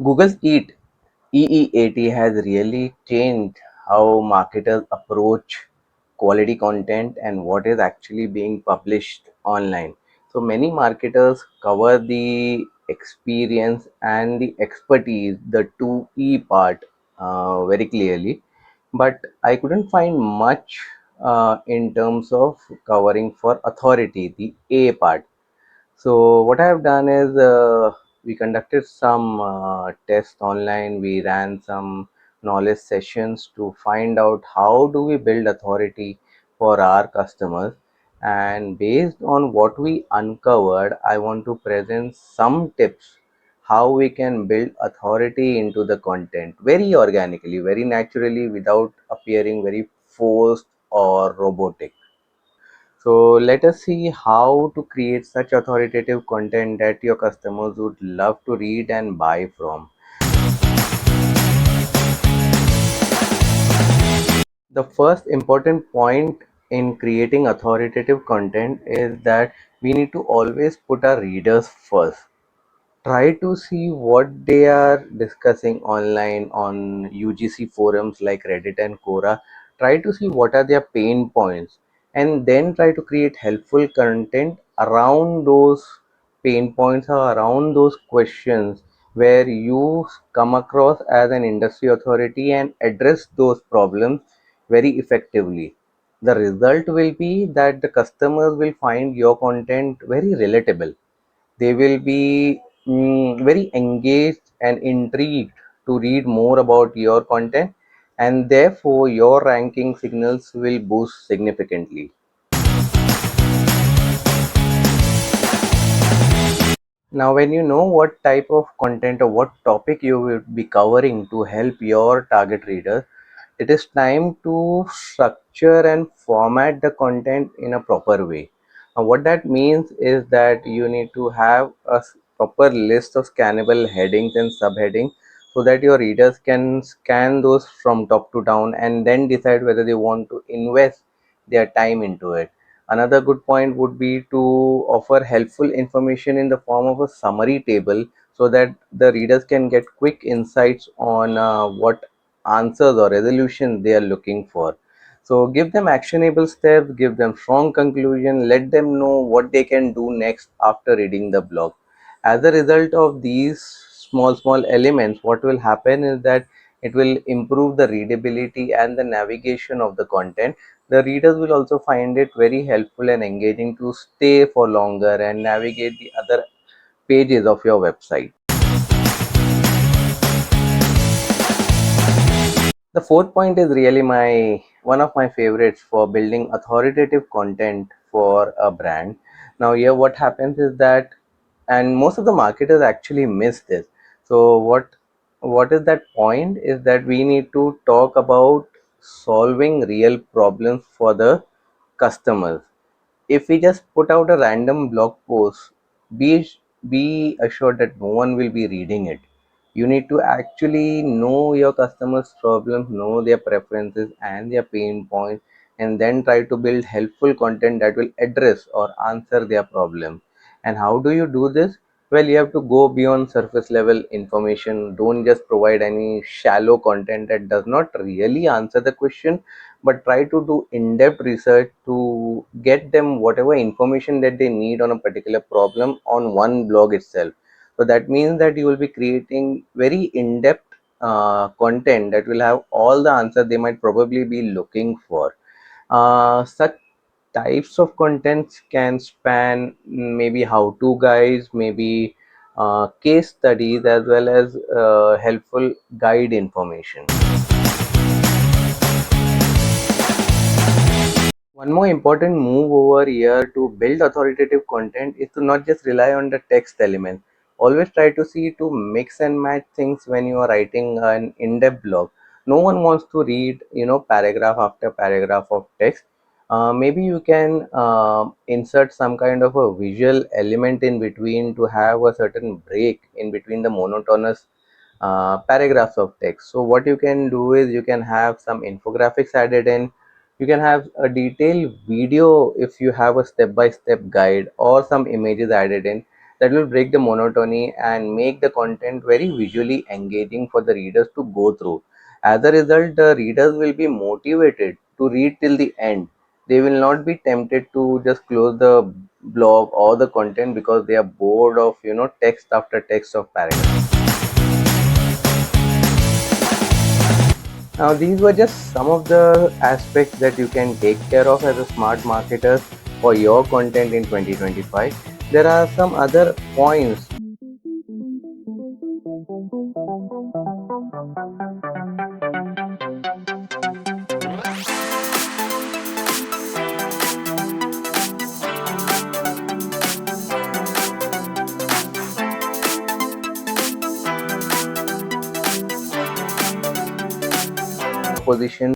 Google's EEAT has really changed how marketers approach quality content and what is actually being published online. So many marketers cover the experience and the expertise, the 2E part, very clearly, but I couldn't find much in terms of covering for authority, the A part. So what I have done is we conducted some tests online. We ran some knowledge sessions to find out how do we build authority for our customers. And based on what we uncovered, I want to present some tips how we can build authority into the content very organically, very naturally, without appearing very forced or robotic. So let us see how to create such authoritative content that your customers would love to read and buy from. The first important point in creating authoritative content is that we need to always put our readers first. Try to see what they are discussing online on UGC forums like Reddit and Quora. Try to see what are their pain points and then try to create helpful content around those pain points or around those questions where you come across as an industry authority and address those problems very effectively. The result will be that the customers will find your content very relatable. They will be very engaged and intrigued to read more about your content, and therefore your ranking signals will boost significantly. Now, when you know what type of content or what topic you will be covering to help your target readers, it is time to structure and format the content in a proper way. What that means is that you need to have a proper list of scannable headings and subheadings so that your readers can scan those from top to down and then decide whether they want to invest their time into it. Another good point would be to offer helpful information in the form of a summary table so that the readers can get quick insights on what answers or resolutions they are looking for. So give them actionable steps, give them strong conclusion, let them know what they can do next after reading the blog. As a result of these small elements, what will happen is that it will improve the readability and the navigation of the content. The readers will also find it very helpful and engaging to stay for longer and navigate the other pages of your website. The fourth point is really my one of my favorites for building authoritative content for a brand. Now here what happens is that, and most of the marketers actually miss this. So what is that point is that we need to talk about solving real problems for the customers. If we just put out a random blog post, be assured that no one will be reading it. You need to actually know your customers' problems, know their preferences and their pain points, and then try to build helpful content that will address or answer their problem. And how do you do this? Well, you have to go beyond surface level information. Don't just provide any shallow content that does not really answer the question, but try to do in-depth research to get them whatever information that they need on a particular problem on one blog itself. So that means that you will be creating very in-depth content that will have all the answers they might probably be looking for. Such types of contents can span maybe how-to guides, maybe case studies, as well as helpful guide information. One more important move over here to build authoritative content is to not just rely on the text element. Always try to see to mix and match things when you are writing an in-depth blog. No one wants to read, paragraph after paragraph of text. Maybe you can insert some kind of a visual element in between to have a certain break in between the monotonous paragraphs of text. So what you can do is you can have some infographics added in. You can have a detailed video if you have a step-by-step guide or some images added in. that will break the monotony and make the content very visually engaging for the readers to go through. As a result, the readers will be motivated to read till the end. They will not be tempted to just close the blog or the content because they are bored of text after text of paragraphs. Now, these were just some of the aspects that you can take care of as a smart marketer for your content in 2025. There are some other points position